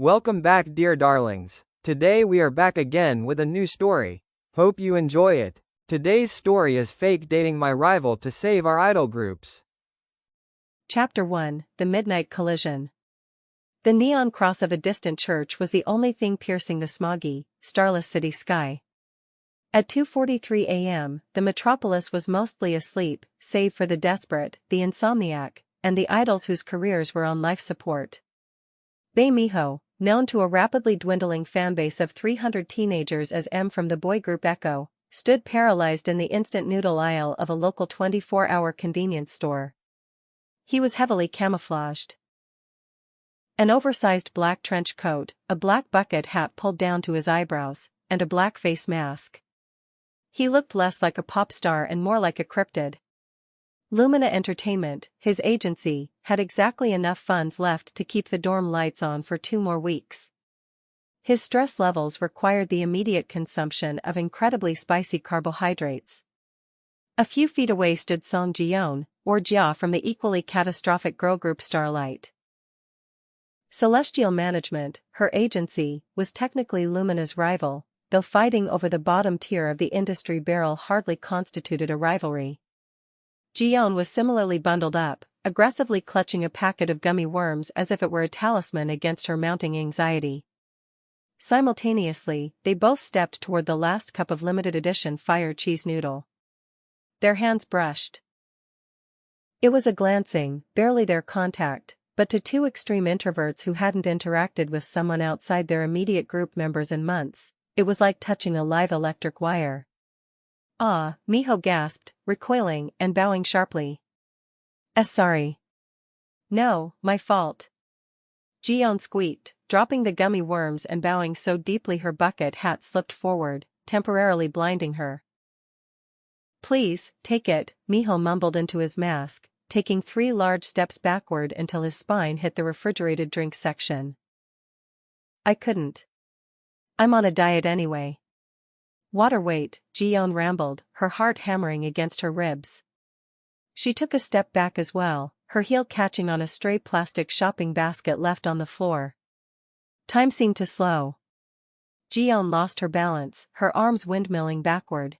Welcome back, dear darlings. Today we are back again with a new story. Hope you enjoy it. Today's story is Fake Dating My Rival to Save Our Idol Groups. Chapter 1: The Midnight Collision. The neon cross of a distant church was the only thing piercing the smoggy, starless city sky. At 2:43 a.m., the metropolis was mostly asleep, save for the desperate, the insomniac, and the idols whose careers were on life support. Minho, known to a rapidly dwindling fanbase of 300 teenagers as M from the boy group Echo, stood paralyzed in the instant noodle aisle of a local 24-hour convenience store. He was heavily camouflaged. An oversized black trench coat, a black bucket hat pulled down to his eyebrows, and a black face mask. He looked less like a pop star and more like a cryptid. Lumina Entertainment, his agency, had exactly enough funds left to keep the dorm lights on for 2 more weeks. His stress levels required the immediate consumption of incredibly spicy carbohydrates. A few feet away stood Jiyeon, or Jia from the equally catastrophic girl group Starlight. Celestial Management, her agency, was technically Lumina's rival, though fighting over the bottom tier of the industry barrel hardly constituted a rivalry. Jiyeon was similarly bundled up, aggressively clutching a packet of gummy worms as if it were a talisman against her mounting anxiety. Simultaneously, they both stepped toward the last cup of limited edition fire cheese noodle. Their hands brushed. It was a glancing, barely there contact, but to 2 extreme introverts who hadn't interacted with someone outside their immediate group members in months, it was like touching a live electric wire. "Ah," Minho gasped, recoiling and bowing sharply. Sorry. No, my fault." Jiyeon squeaked, dropping the gummy worms and bowing so deeply her bucket hat slipped forward, temporarily blinding her. "Please, take it," Minho mumbled into his mask, taking 3 large steps backward until his spine hit the refrigerated drinks section. "I couldn't. I'm on a diet anyway." "Water weight," Jiyeon rambled, her heart hammering against her ribs. She took a step back as well, her heel catching on a stray plastic shopping basket left on the floor. Time seemed to slow. Jiyeon lost her balance, her arms windmilling backward.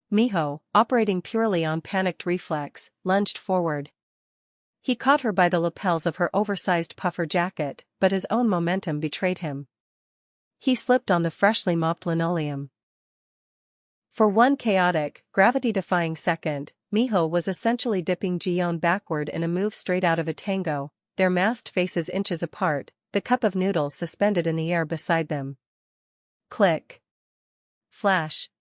Minho, operating purely on panicked reflex, lunged forward. He caught her by the lapels of her oversized puffer jacket, but his own momentum betrayed him. He slipped on the freshly mopped linoleum. For one chaotic, gravity-defying second, Minho was essentially dipping Jiyeon backward in a move straight out of a tango, their masked faces inches apart, the cup of noodles suspended in the air beside them. Click. Flash.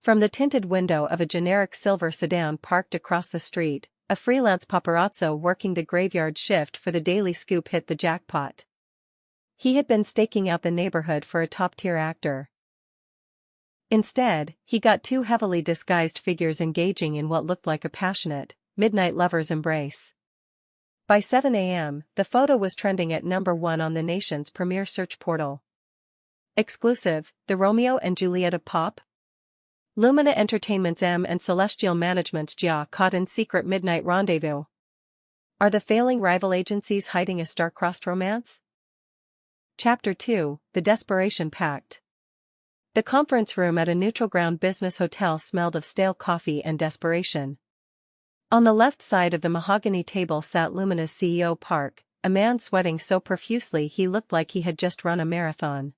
From the tinted window of a generic silver sedan parked across the street, a freelance paparazzo working the graveyard shift for the Daily Scoop hit the jackpot. He had been staking out the neighborhood for a top-tier actor. Instead, he got 2 heavily disguised figures engaging in what looked like a passionate, midnight lover's embrace. By 7 a.m., the photo was trending at #1 on the nation's premier search portal. Exclusive, the Romeo and Juliet of pop? Lumina Entertainment's M and Celestial Management's Jia caught in secret midnight rendezvous. Are the failing rival agencies hiding a star-crossed romance? Chapter 2: The Desperation Pact. The conference room at a neutral ground business hotel smelled of stale coffee and desperation. On the left side of the mahogany table sat Lumina's CEO Park, a man sweating so profusely he looked like he had just run a marathon.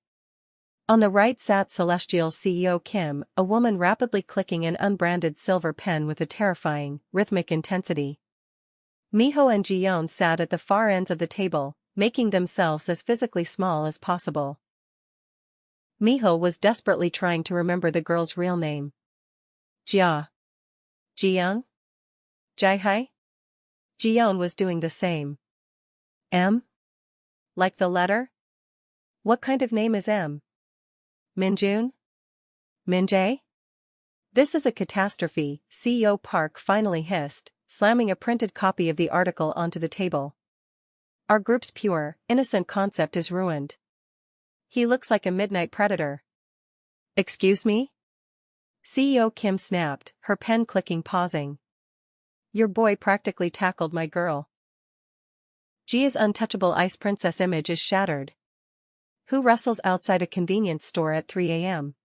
On the right sat Celestial's CEO Kim, a woman rapidly clicking an unbranded silver pen with a terrifying, rhythmic intensity. Minho and Jiyeon sat at the far ends of the table, making themselves as physically small as possible. Minho was desperately trying to remember the girl's real name. Jia. Jiyeon? Jihai? Jiyeon was doing the same. M? Like the letter? What kind of name is M? Minjun? Minjae? This is a catastrophe, CEO Park finally hissed, slamming a printed copy of the article onto the table. Our group's pure, innocent concept is ruined. He looks like a midnight predator. Excuse me? CEO Kim snapped, her pen clicking pausing. Your boy practically tackled my girl. Jia's untouchable ice princess image is shattered. Who wrestles outside a convenience store at 3 a.m.?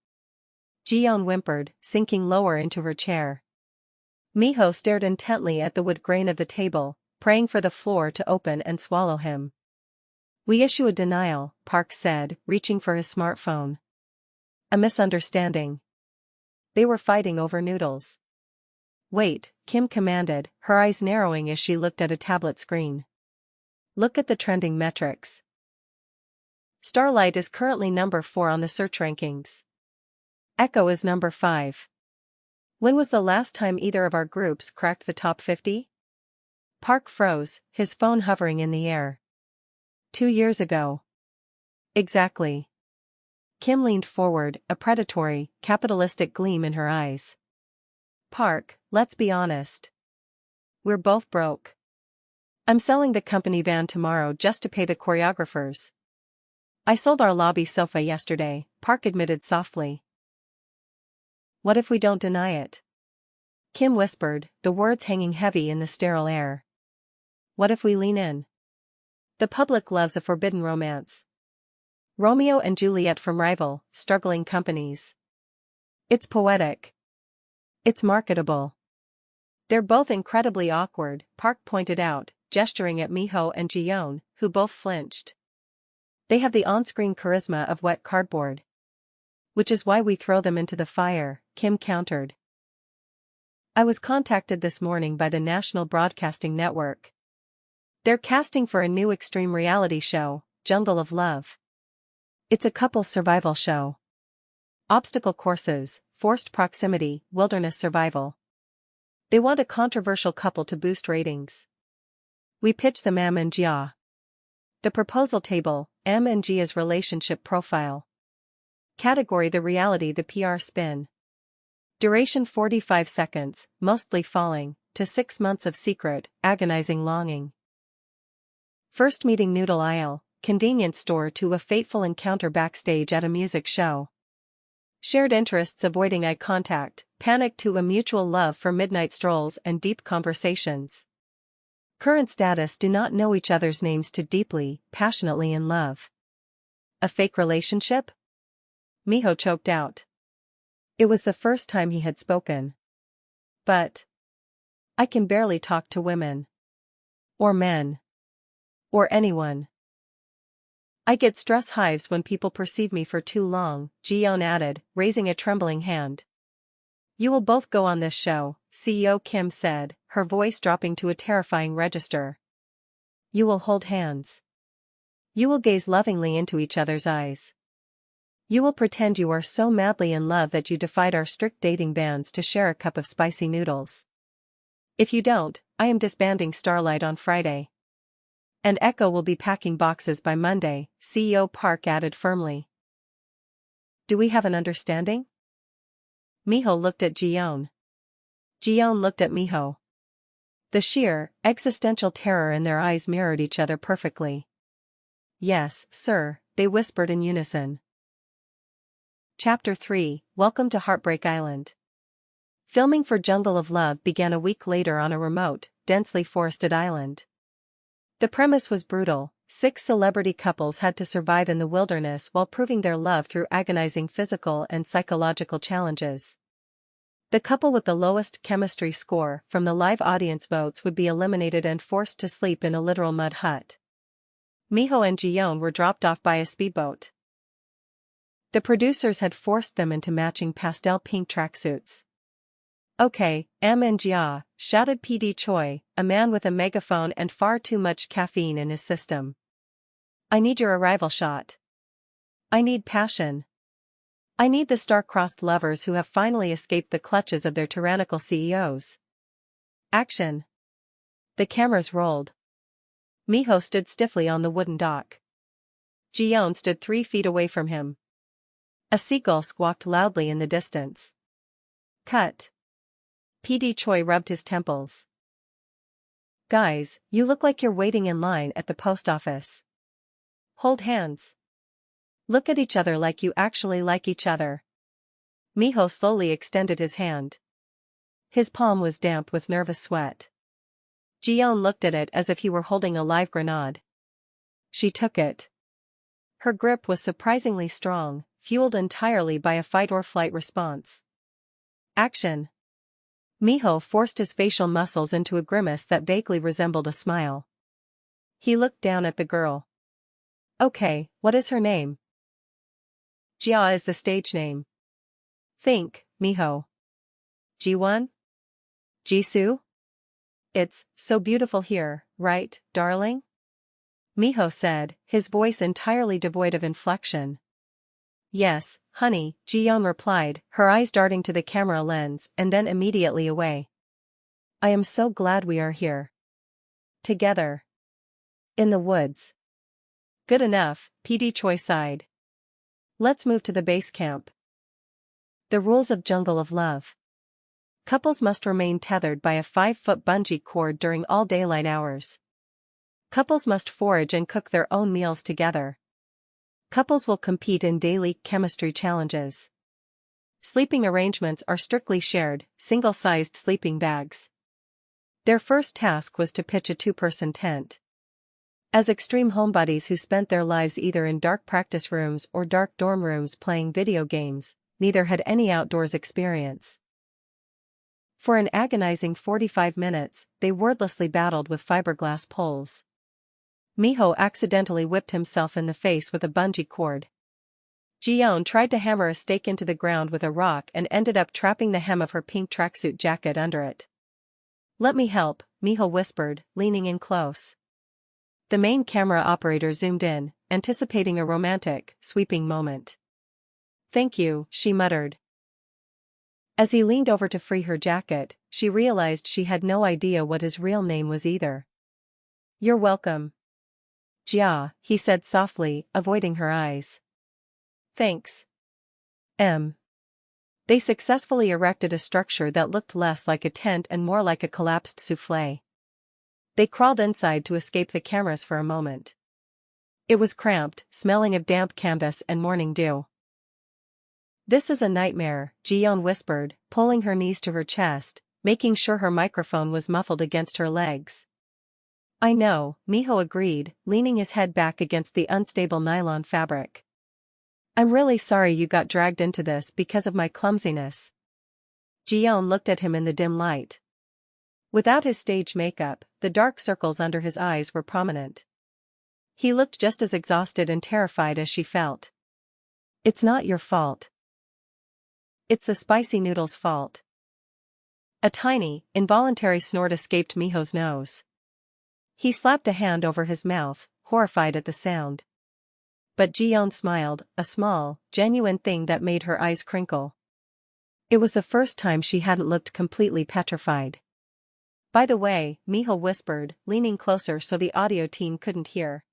Jiyeon whimpered, sinking lower into her chair. Minho stared intently at the wood grain of the table, praying for the floor to open and swallow him. We issue a denial, Park said, reaching for his smartphone. A misunderstanding. They were fighting over noodles. Wait, Kim commanded, her eyes narrowing as she looked at a tablet screen. Look at the trending metrics. Starlight is currently number 4 on the search rankings. Echo is number 5. When was the last time either of our groups cracked the top 50? Park froze, his phone hovering in the air. 2 years ago. Exactly. Kim leaned forward, a predatory, capitalistic gleam in her eyes. Park, let's be honest. We're both broke. I'm selling the company van tomorrow just to pay the choreographers. I sold our lobby sofa yesterday, Park admitted softly. What if we don't deny it? Kim whispered, the words hanging heavy in the sterile air. What if we lean in? The public loves a forbidden romance. Romeo and Juliet from rival, struggling companies. It's poetic. It's marketable. They're both incredibly awkward, Park pointed out, gesturing at Minho and Jiyeon, who both flinched. They have the on-screen charisma of wet cardboard. Which is why we throw them into the fire, Kim countered. I was contacted this morning by the National Broadcasting Network. They're casting for a new extreme reality show, Jungle of Love. It's a couple's survival show. Obstacle courses, forced proximity, wilderness survival. They want a controversial couple to boost ratings. We pitch them M and Jia. The proposal table, M and Jia's relationship profile. Category the reality the PR spin. Duration 45 seconds, mostly falling, to 6 months of secret, agonizing longing. First meeting noodle aisle, convenience store to a fateful encounter backstage at a music show. Shared interests avoiding eye contact, panic to a mutual love for midnight strolls and deep conversations. Current status do not know each other's names to deeply, passionately in love. A fake relationship? Minho choked out. It was the first time he had spoken. But I can barely talk to women. Or men. Or anyone. I get stress hives when people perceive me for too long, Jiyeon added, raising a trembling hand. You will both go on this show, CEO Kim said, her voice dropping to a terrifying register. You will hold hands. You will gaze lovingly into each other's eyes. You will pretend you are so madly in love that you defied our strict dating bans to share a cup of spicy noodles. If you don't, I am disbanding Starlight on Friday. And Echo will be packing boxes by Monday, CEO Park added firmly. Do we have an understanding? Minho looked at Jiyeon. Jiyeon looked at Minho. The sheer, existential terror in their eyes mirrored each other perfectly. Yes, sir, they whispered in unison. Chapter 3, Welcome to Heartbreak Island. Filming for Jungle of Love began a week later on a remote, densely forested island. The premise was brutal. 6 celebrity couples had to survive in the wilderness while proving their love through agonizing physical and psychological challenges. The couple with the lowest chemistry score from the live audience votes would be eliminated and forced to sleep in a literal mud hut. Minho and Jiyeon were dropped off by a speedboat. The producers had forced them into matching pastel pink tracksuits. Okay, M and Jia, shouted PD Choi, a man with a megaphone and far too much caffeine in his system. I need your arrival shot. I need passion. I need the star-crossed lovers who have finally escaped the clutches of their tyrannical CEOs. Action. The cameras rolled. Minho stood stiffly on the wooden dock. Jiyeon stood 3 feet away from him. A seagull squawked loudly in the distance. Cut. PD Choi rubbed his temples. Guys, you look like you're waiting in line at the post office. Hold hands. Look at each other like you actually like each other. Minho slowly extended his hand. His palm was damp with nervous sweat. Jiyeon looked at it as if he were holding a live grenade. She took it. Her grip was surprisingly strong, fueled entirely by a fight-or-flight response. Action. Minho forced his facial muscles into a grimace that vaguely resembled a smile. He looked down at the girl. Okay, what is her name? Jiyeon is the stage name. Think, Minho. Jiwon? Jisoo? It's so beautiful here, right, darling? Minho said, his voice entirely devoid of inflection. Yes, honey, Jiyeon replied, her eyes darting to the camera lens and then immediately away. I am so glad we are here. Together. In the woods. Good enough, PD Choi sighed. Let's move to the base camp. The rules of Jungle of Love. Couples must remain tethered by a 5-foot bungee cord during all daylight hours. Couples must forage and cook their own meals together. Couples will compete in daily chemistry challenges. Sleeping arrangements are strictly shared, single-sized sleeping bags. Their first task was to pitch a 2-person tent. As extreme homebodies who spent their lives either in dark practice rooms or dark dorm rooms playing video games, neither had any outdoors experience. For an agonizing 45 minutes, they wordlessly battled with fiberglass poles. Minho accidentally whipped himself in the face with a bungee cord. Jiyeon tried to hammer a stake into the ground with a rock and ended up trapping the hem of her pink tracksuit jacket under it. Let me help, Minho whispered, leaning in close. The main camera operator zoomed in, anticipating a romantic, sweeping moment. Thank you, she muttered. As he leaned over to free her jacket, she realized she had no idea what his real name was either. You're welcome. Jia, he said softly, avoiding her eyes. Thanks. They successfully erected a structure that looked less like a tent and more like a collapsed souffle. They crawled inside to escape the cameras for a moment. It was cramped, smelling of damp canvas and morning dew. This is a nightmare, Jiyeon whispered, pulling her knees to her chest, making sure her microphone was muffled against her legs. I know, Minho agreed, leaning his head back against the unstable nylon fabric. I'm really sorry you got dragged into this because of my clumsiness. Jiyeon looked at him in the dim light. Without his stage makeup, the dark circles under his eyes were prominent. He looked just as exhausted and terrified as she felt. It's not your fault. It's the spicy noodle's fault. A tiny, involuntary snort escaped Minho's nose. He slapped a hand over his mouth, horrified at the sound. But Jiyeon smiled, a small, genuine thing that made her eyes crinkle. It was the first time she hadn't looked completely petrified. By the way, Minho whispered, leaning closer so the audio team couldn't hear.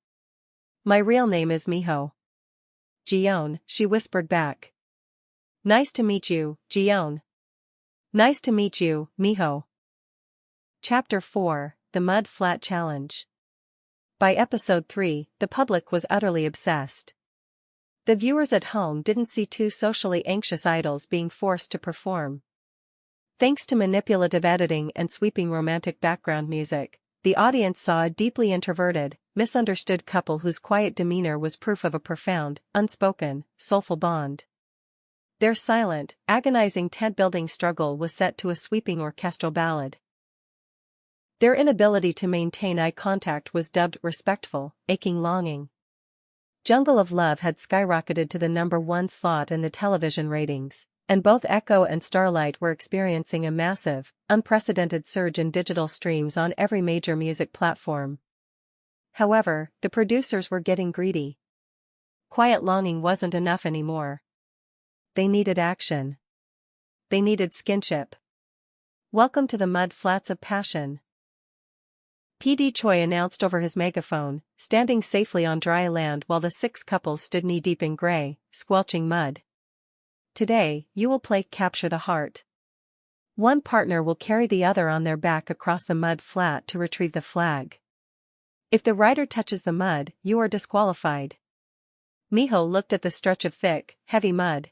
My real name is Minho. Jiyeon, she whispered back. Nice to meet you, Jiyeon. Nice to meet you, Minho. Chapter 4, The Mud Flat Challenge. By episode 3, the public was utterly obsessed. The viewers at home didn't see two socially anxious idols being forced to perform. Thanks to manipulative editing and sweeping romantic background music, the audience saw a deeply introverted, misunderstood couple whose quiet demeanor was proof of a profound, unspoken, soulful bond. Their silent, agonizing tent-building struggle was set to a sweeping orchestral ballad. Their inability to maintain eye contact was dubbed respectful, aching longing. Jungle of Love had skyrocketed to the #1 slot in the television ratings, and both Echo and Starlight were experiencing a massive, unprecedented surge in digital streams on every major music platform. However, the producers were getting greedy. Quiet longing wasn't enough anymore. They needed action. They needed skinship. Welcome to the mud flats of passion. PD Choi announced over his megaphone, standing safely on dry land while the 6 couples stood knee-deep in gray, squelching mud. Today, you will play Capture the Heart. One partner will carry the other on their back across the mud flat to retrieve the flag. If the rider touches the mud, you are disqualified. Minho looked at the stretch of thick, heavy mud.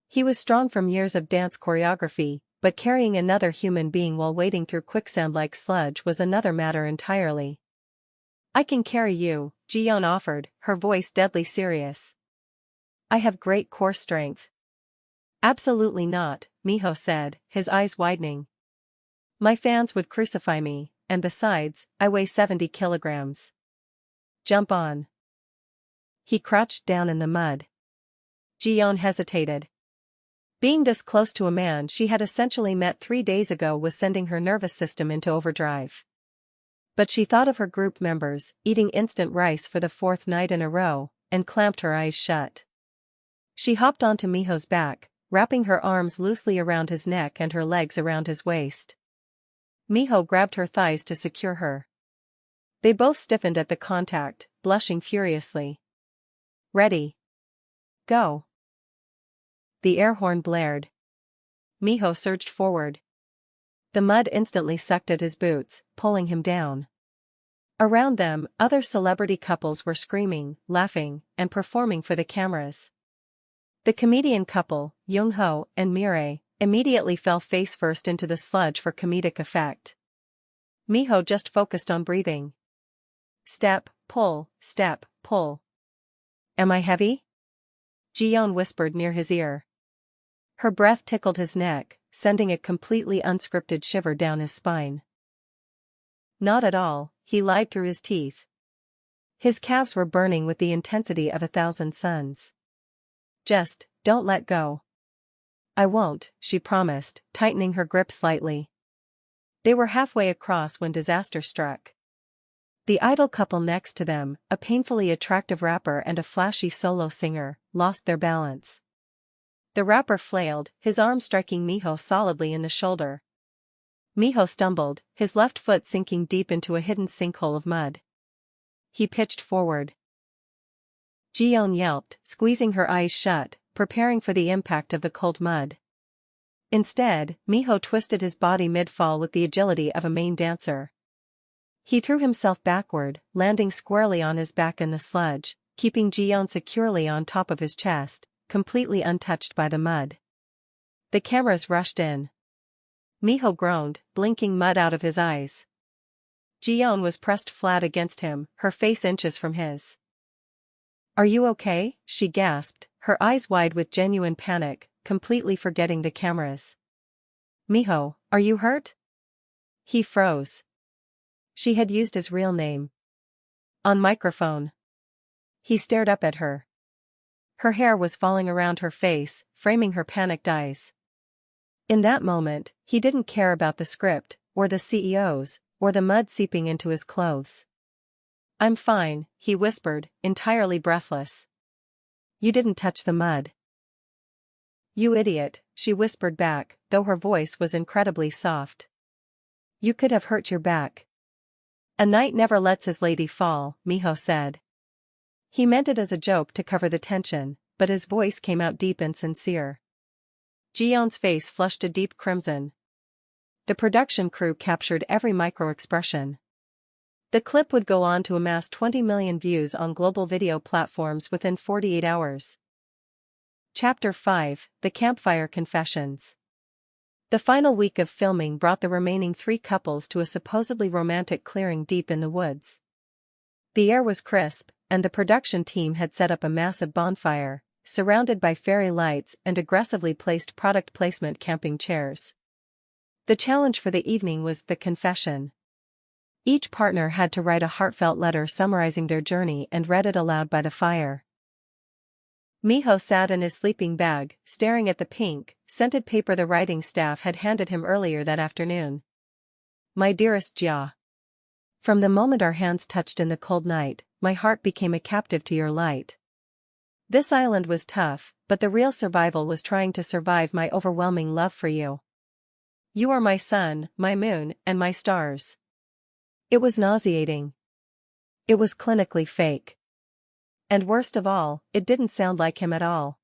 He was strong from years of dance choreography, but carrying another human being while wading through quicksand like sludge was another matter entirely. I can carry you, Jiyeon offered, her voice deadly serious. I have great core strength. Absolutely not, Minho said, his eyes widening. My fans would crucify me, and besides, I weigh 70 kilograms. Jump on. He crouched down in the mud. Jiyeon hesitated. Being this close to a man she had essentially met 3 days ago was sending her nervous system into overdrive. But she thought of her group members, eating instant rice for the 4th night in a row, and clamped her eyes shut. She hopped onto Minho's back, wrapping her arms loosely around his neck and her legs around his waist. Minho grabbed her thighs to secure her. They both stiffened at the contact, blushing furiously. Ready. Go. The air horn blared. Minho surged forward. The mud instantly sucked at his boots, pulling him down. Around them, other celebrity couples were screaming, laughing, and performing for the cameras. The comedian couple, Young-ho and Mireille, immediately fell face-first into the sludge for comedic effect. Minho just focused on breathing. Step, pull, step, pull. Am I heavy? Jiyeon whispered near his ear. Her breath tickled his neck, sending a completely unscripted shiver down his spine. Not at all, he lied through his teeth. His calves were burning with the intensity of 1,000 suns. Just, don't let go. I won't, she promised, tightening her grip slightly. They were halfway across when disaster struck. The idol couple next to them, a painfully attractive rapper and a flashy solo singer, lost their balance. The rapper flailed, his arm striking Minho solidly in the shoulder. Minho stumbled, his left foot sinking deep into a hidden sinkhole of mud. He pitched forward. Jiyeon yelped, squeezing her eyes shut, preparing for the impact of the cold mud. Instead, Minho twisted his body mid-fall with the agility of a main dancer. He threw himself backward, landing squarely on his back in the sludge, keeping Jiyeon securely on top of his chest, completely untouched by the mud. The cameras rushed in. Minho groaned, blinking mud out of his eyes. Jiyeon was pressed flat against him, her face inches from his. Are you okay? She gasped, her eyes wide with genuine panic, completely forgetting the cameras. Minho, are you hurt? He froze. She had used his real name. On microphone. He stared up at her. Her hair was falling around her face, framing her panicked eyes. In that moment, he didn't care about the script, or the CEOs, or the mud seeping into his clothes. I'm fine, he whispered, entirely breathless. You didn't touch the mud. You idiot, she whispered back, though her voice was incredibly soft. You could have hurt your back. A knight never lets his lady fall, Minho said. He meant it as a joke to cover the tension, but his voice came out deep and sincere. Jiyeon's face flushed a deep crimson. The production crew captured every micro-expression. The clip would go on to amass 20 million views on global video platforms within 48 hours. Chapter 5, The Campfire Confessions. The final week of filming brought the remaining 3 couples to a supposedly romantic clearing deep in the woods. The air was crisp, and the production team had set up a massive bonfire, surrounded by fairy lights and aggressively placed product placement camping chairs. The challenge for the evening was the confession. Each partner had to write a heartfelt letter summarizing their journey and read it aloud by the fire. Minho sat in his sleeping bag, staring at the pink, scented paper the writing staff had handed him earlier that afternoon. My dearest Jia. From the moment our hands touched in the cold night, my heart became a captive to your light. This island was tough, but the real survival was trying to survive my overwhelming love for you. You are my sun, my moon, and my stars. It was nauseating. It was clinically fake. And worst of all, it didn't sound like him at all.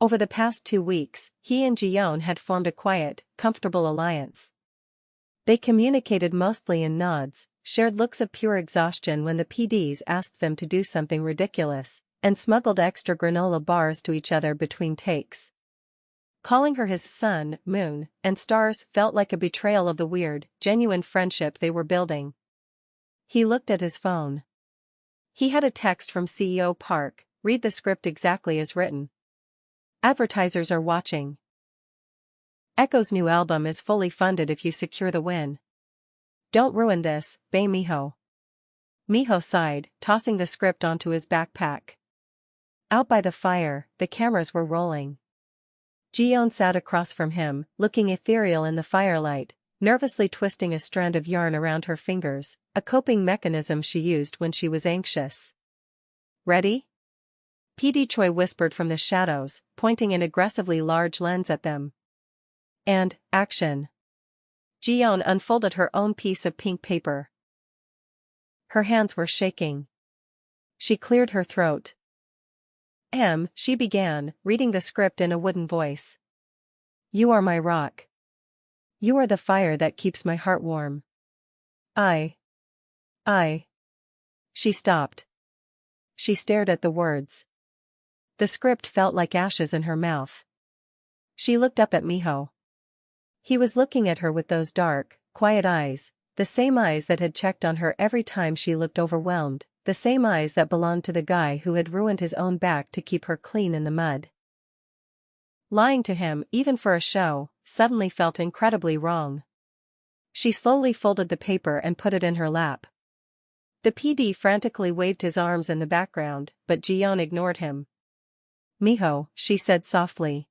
Over the past 2 weeks, he and Jiyeon had formed a quiet, comfortable alliance. They communicated mostly in nods, shared looks of pure exhaustion when the PDs asked them to do something ridiculous, and smuggled extra granola bars to each other between takes. Calling her his sun, moon, and stars felt like a betrayal of the weird, genuine friendship they were building. He looked at his phone. He had a text from CEO Park, read the script exactly as written. Advertisers are watching. Echo's new album is fully funded if you secure the win. Don't ruin this, Bae Minho. Minho sighed, tossing the script onto his backpack. Out by the fire, the cameras were rolling. Jiyeon sat across from him, looking ethereal in the firelight, nervously twisting a strand of yarn around her fingers, a coping mechanism she used when she was anxious. Ready? PD Choi whispered from the shadows, pointing an aggressively large lens at them. And, action. Jiyeon unfolded her own piece of pink paper. Her hands were shaking. She cleared her throat. She began, reading the script in a wooden voice. You are my rock. You are the fire that keeps my heart warm. I. She stopped. She stared at the words. The script felt like ashes in her mouth. She looked up at Minho. He was looking at her with those dark, quiet eyes, the same eyes that had checked on her every time she looked overwhelmed, the same eyes that belonged to the guy who had ruined his own back to keep her clean in the mud. Lying to him, even for a show, suddenly felt incredibly wrong. She slowly folded the paper and put it in her lap. The PD frantically waved his arms in the background, but Jiyeon ignored him. Minho, she said softly.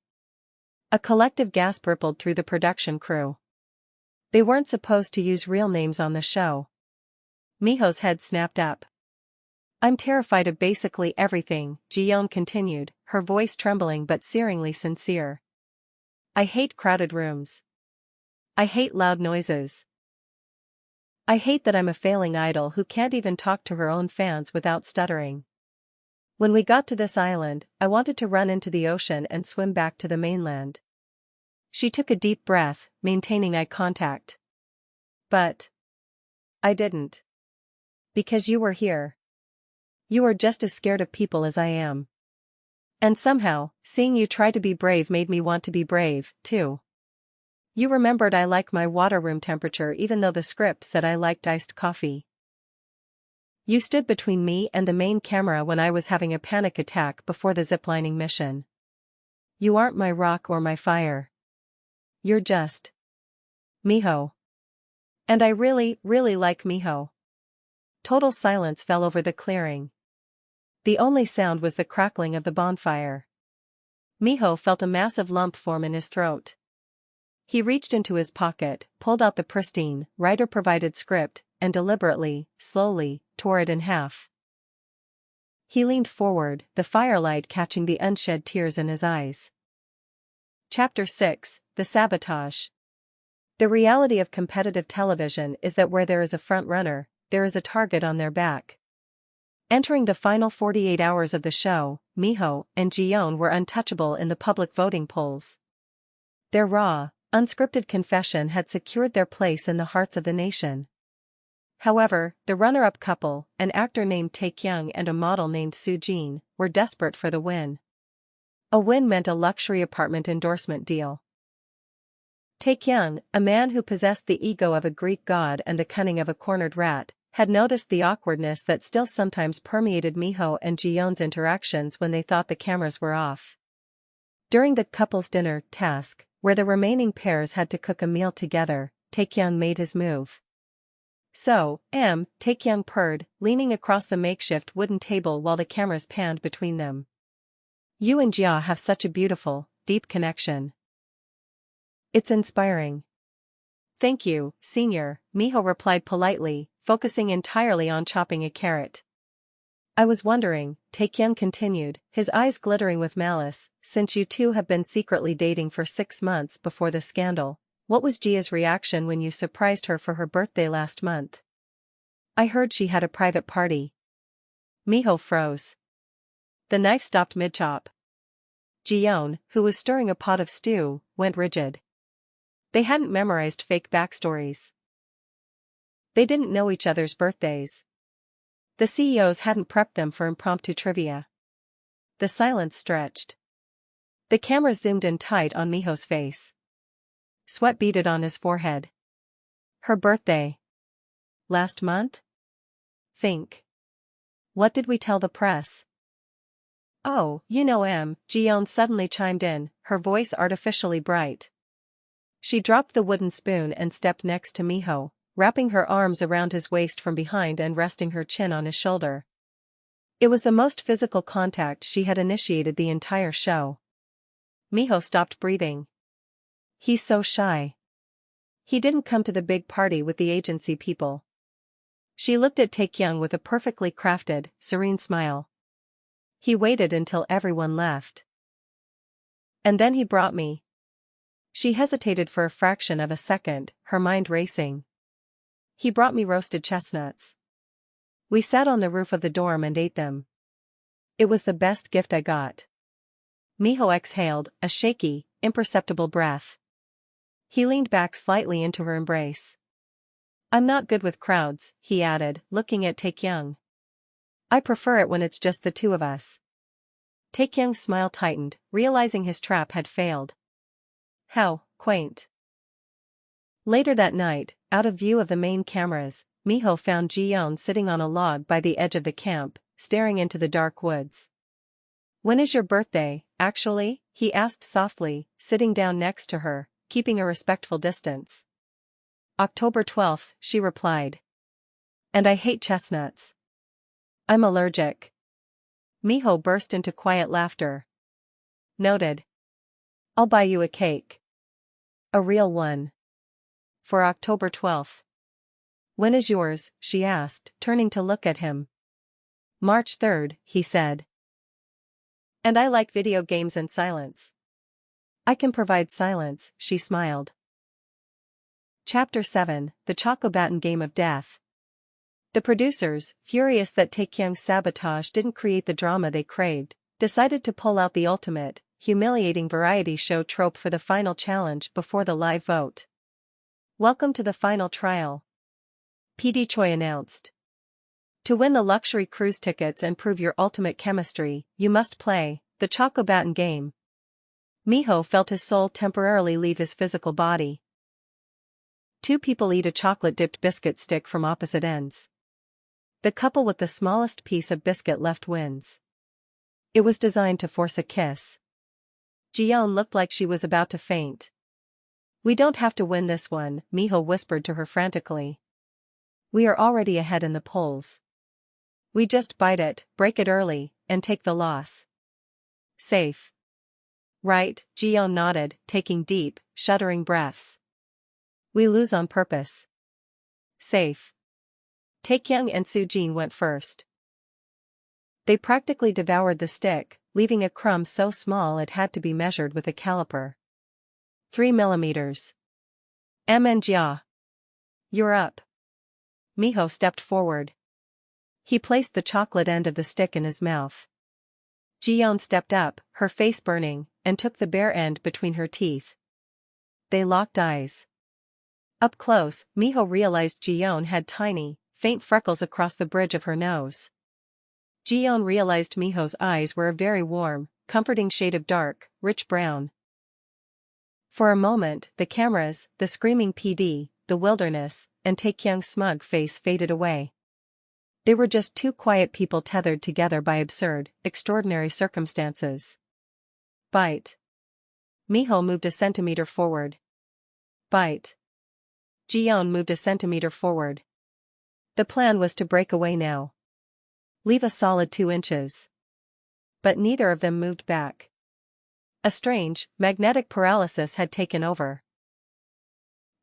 A collective gasp rippled through the production crew. They weren't supposed to use real names on the show. Minho's head snapped up. I'm terrified of basically everything, Jiyeon continued, her voice trembling but searingly sincere. I hate crowded rooms. I hate loud noises. I hate that I'm a failing idol who can't even talk to her own fans without stuttering. When we got to this island, I wanted to run into the ocean and swim back to the mainland. She took a deep breath, maintaining eye contact. But I didn't. Because you were here. You are just as scared of people as I am. And somehow, seeing you try to be brave made me want to be brave, too. You remembered I like my water room temperature even though the script said I liked iced coffee. You stood between me and the main camera when I was having a panic attack before the ziplining mission. You aren't my rock or my fire. You're just Minho. And I really, really like Minho. Total silence fell over the clearing. The only sound was the crackling of the bonfire. Minho felt a massive lump form in his throat. He reached into his pocket, pulled out the pristine, writer-provided script, and deliberately, slowly, tore it in half. He leaned forward, the firelight catching the unshed tears in his eyes. Chapter 6: The Sabotage. The reality of competitive television is that where there is a front-runner, there is a target on their back. Entering the final 48 hours of the show, Minho and Jiyeon were untouchable in the public voting polls. Their raw, unscripted confession had secured their place in the hearts of the nation. However, the runner-up couple, an actor named Taekyung and a model named Soo-jin, were desperate for the win. A win meant a luxury apartment endorsement deal. Taekyung, a man who possessed the ego of a Greek god and the cunning of a cornered rat, had noticed the awkwardness that still sometimes permeated Minho and Jiyeon's interactions when they thought the cameras were off. During the couple's dinner task, where the remaining pairs had to cook a meal together, Taekyung made his move. So, Taekyung purred, leaning across the makeshift wooden table while the cameras panned between them. You and Jia have such a beautiful, deep connection. It's inspiring. Thank you, Senior, Minho replied politely, focusing entirely on chopping a carrot. I was wondering, Taekyung continued, his eyes glittering with malice, since you two have been secretly dating for 6 months before the scandal, what was Jia's reaction when you surprised her for her birthday last month? I heard she had a private party. Minho froze. The knife stopped mid-chop. Jiyeon, who was stirring a pot of stew, went rigid. They hadn't memorized fake backstories. They didn't know each other's birthdays. The CEOs hadn't prepped them for impromptu trivia. The silence stretched. The camera zoomed in tight on Minho's face. Sweat beaded on his forehead. Her birthday. Last month? think. What did we tell the press? Oh, Jiyeon suddenly chimed in, her voice artificially bright. She dropped the wooden spoon and stepped next to Minho, wrapping her arms around his waist from behind and resting her chin on his shoulder. It was the most physical contact she had initiated the entire show. Minho stopped breathing. He's so shy. He didn't come to the big party with the agency people. She looked at Taekyung with a perfectly crafted, serene smile. He waited until everyone left. And then he brought me. She hesitated for a fraction of a second, her mind racing. He brought me roasted chestnuts. We sat on the roof of the dorm and ate them. It was the best gift I got. Minho exhaled, a shaky, imperceptible breath. He leaned back slightly into her embrace. I'm not good with crowds, he added, looking at Taekyung. I prefer it when it's just the two of us. Taekyung's smile tightened, realizing his trap had failed. How quaint. Later that night, out of view of the main cameras, Minho found Jiyeon sitting on a log by the edge of the camp, staring into the dark woods. When is your birthday, actually? He asked softly, sitting down next to her, keeping a respectful distance. October 12th, she replied. And I hate chestnuts. I'm allergic. Minho burst into quiet laughter. Noted. I'll buy you a cake. A real one. For October 12th. When is yours? She asked, turning to look at him. March 3rd, he said. And I like video games and silence. I can provide silence, she smiled. Chapter 7, The Chocobaton Game of Death. The producers, furious that Taekyung's sabotage didn't create the drama they craved, decided to pull out the ultimate, humiliating variety show trope for the final challenge before the live vote. Welcome to the final trial. PD Choi announced. To win the luxury cruise tickets and prove your ultimate chemistry, you must play the Chocobaton game. Minho felt his soul temporarily leave his physical body. Two people eat a chocolate-dipped biscuit stick from opposite ends. The couple with the smallest piece of biscuit left wins. It was designed to force a kiss. Jiyeon looked like she was about to faint. We don't have to win this one, Minho whispered to her frantically. We are already ahead in the polls. We just bite it, break it early, and take the loss. Safe. Right, Jiyeon nodded, taking deep, shuddering breaths. We lose on purpose. Safe. Taekyung and Soojin went first. They practically devoured the stick, leaving a crumb so small it had to be measured with a caliper. 3 millimeters. Jia. You're up. Minho stepped forward. He placed the chocolate end of the stick in his mouth. Jiyeon stepped up, her face burning, and took the bare end between her teeth. They locked eyes. Up close, Minho realized Jiyeon had tiny, faint freckles across the bridge of her nose. Jiyeon realized Minho's eyes were a very warm, comforting shade of dark, rich brown. For a moment, the cameras, the screaming PD, the wilderness, and Taekyung's smug face faded away. They were just two quiet people tethered together by absurd, extraordinary circumstances. Bite. Minho moved a centimeter forward. Bite. Jiyeon moved a centimeter forward. The plan was to break away now. Leave a solid 2 inches. But neither of them moved back. A strange, magnetic paralysis had taken over.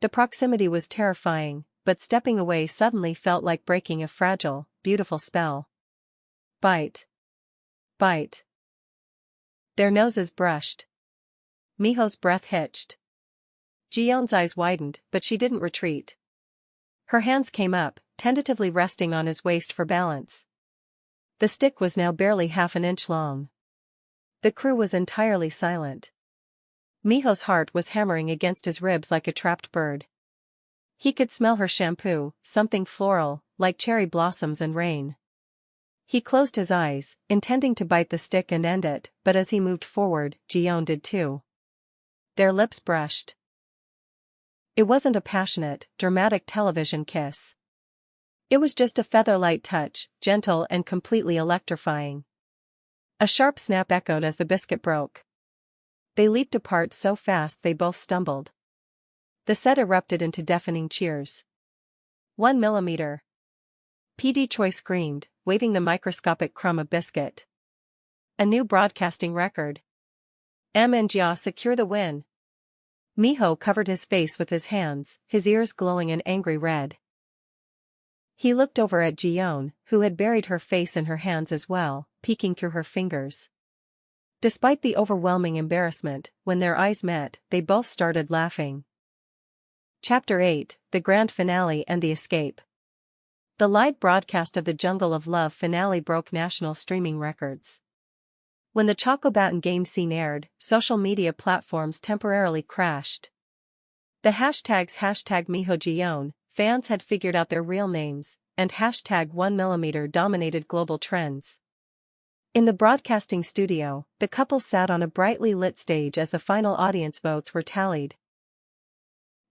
The proximity was terrifying, but stepping away suddenly felt like breaking a fragile, beautiful spell. Bite. Bite. Their noses brushed. Minho's breath hitched. Jiyeon's eyes widened, but she didn't retreat. Her hands came up, tentatively resting on his waist for balance. The stick was now barely half an inch long. The crew was entirely silent. Minho's heart was hammering against his ribs like a trapped bird. He could smell her shampoo, something floral, like cherry blossoms and rain. He closed his eyes, intending to bite the stick and end it, but as he moved forward, Jiyeon did too. Their lips brushed. It wasn't a passionate, dramatic television kiss. It was just a feather-light touch, gentle and completely electrifying. A sharp snap echoed as the biscuit broke. They leaped apart so fast they both stumbled. The set erupted into deafening cheers. 1 millimeter. PD Choi screamed, waving the microscopic crumb of biscuit. A new broadcasting record. and Jia secure the win. Minho covered his face with his hands, his ears glowing an angry red. He looked over at Jiyeon, who had buried her face in her hands as well, peeking through her fingers. Despite the overwhelming embarrassment, when their eyes met, they both started laughing. Chapter 8, The Grand Finale and the Escape. The live broadcast of the Jungle of Love finale broke national streaming records. When the Chocobaton game scene aired, social media platforms temporarily crashed. The hashtags #MihoJiyeon, fans had figured out their real names, and #1mm dominated global trends. In the broadcasting studio, the couple sat on a brightly lit stage as the final audience votes were tallied.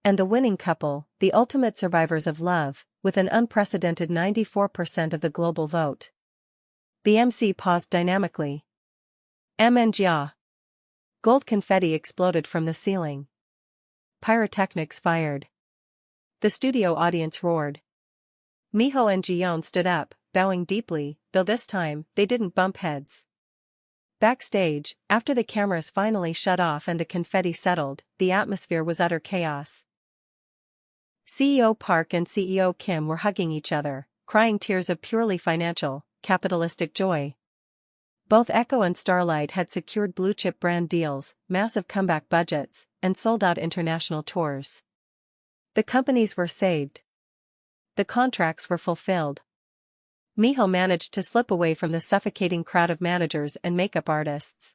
And the winning couple, the ultimate survivors of love, with an unprecedented 94% of the global vote. The MC paused dynamically. and Jia. Gold confetti exploded from the ceiling. Pyrotechnics fired. The studio audience roared. Minho and Jiyeon stood up, bowing deeply, though this time, they didn't bump heads. Backstage, after the cameras finally shut off and the confetti settled, the atmosphere was utter chaos. CEO Park and CEO Kim were hugging each other, crying tears of purely financial, capitalistic joy. Both Echo and Starlight had secured blue-chip brand deals, massive comeback budgets, and sold-out international tours. The companies were saved. The contracts were fulfilled. Minho managed to slip away from the suffocating crowd of managers and makeup artists.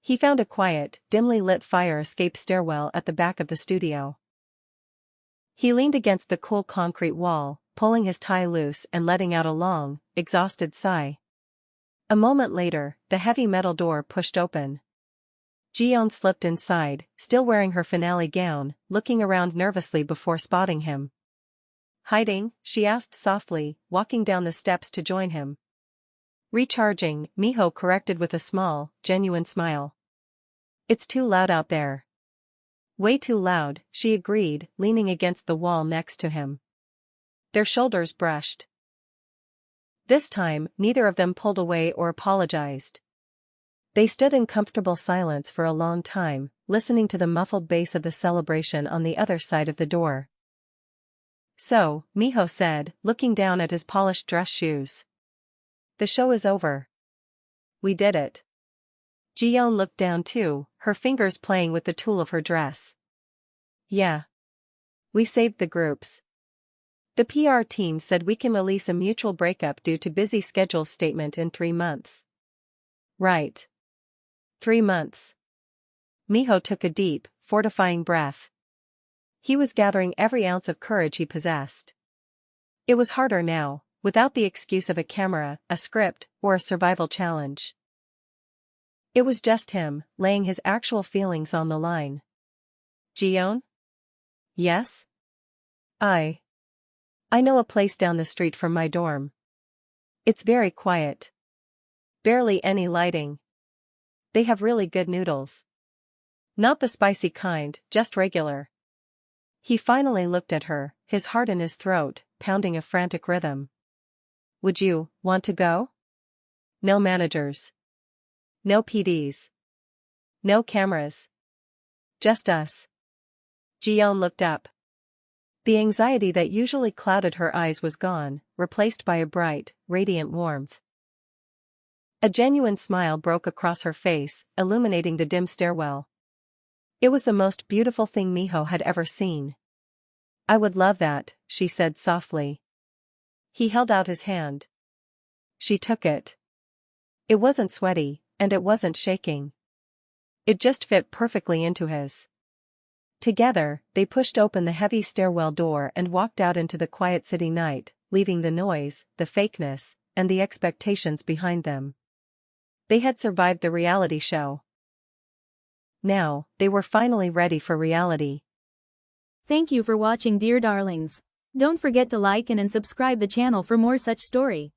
He found a quiet, dimly lit fire escape stairwell at the back of the studio. He leaned against the cool concrete wall, pulling his tie loose and letting out a long, exhausted sigh. A moment later, the heavy metal door pushed open. Jiyeon slipped inside, still wearing her finale gown, looking around nervously before spotting him. Hiding? She asked softly, walking down the steps to join him. Recharging, Minho corrected with a small, genuine smile. It's too loud out there. Way too loud, she agreed, leaning against the wall next to him. Their shoulders brushed. This time, neither of them pulled away or apologized. They stood in comfortable silence for a long time, listening to the muffled bass of the celebration on the other side of the door. So, Minho said, looking down at his polished dress shoes. The show is over. We did it. Jiyeon looked down too, her fingers playing with the tulle of her dress. Yeah. We saved the groups. The PR team said we can release a mutual breakup due to busy schedules statement in 3 months. Right. 3 months. Minho took a deep, fortifying breath. He was gathering every ounce of courage he possessed. It was harder now, without the excuse of a camera, a script, or a survival challenge. It was just him, laying his actual feelings on the line. Jiyeon? Yes? I know a place down the street from my dorm. It's very quiet. Barely any lighting. They have really good noodles. Not the spicy kind, just regular. He finally looked at her, his heart in his throat, pounding a frantic rhythm. Would you want to go? No managers. No PDs. No cameras. Just us. Jiyeon looked up. The anxiety that usually clouded her eyes was gone, replaced by a bright, radiant warmth. A genuine smile broke across her face, illuminating the dim stairwell. It was the most beautiful thing Minho had ever seen. I would love that, she said softly. He held out his hand. She took it. It wasn't sweaty, and it wasn't shaking. It just fit perfectly into his. Together, they pushed open the heavy stairwell door and walked out into the quiet city night, leaving the noise, the fakeness, and the expectations behind them. They had survived the reality show. Now, they were finally ready for reality. Thank you for watching, dear darlings. Don't forget to like and subscribe the channel for more such story.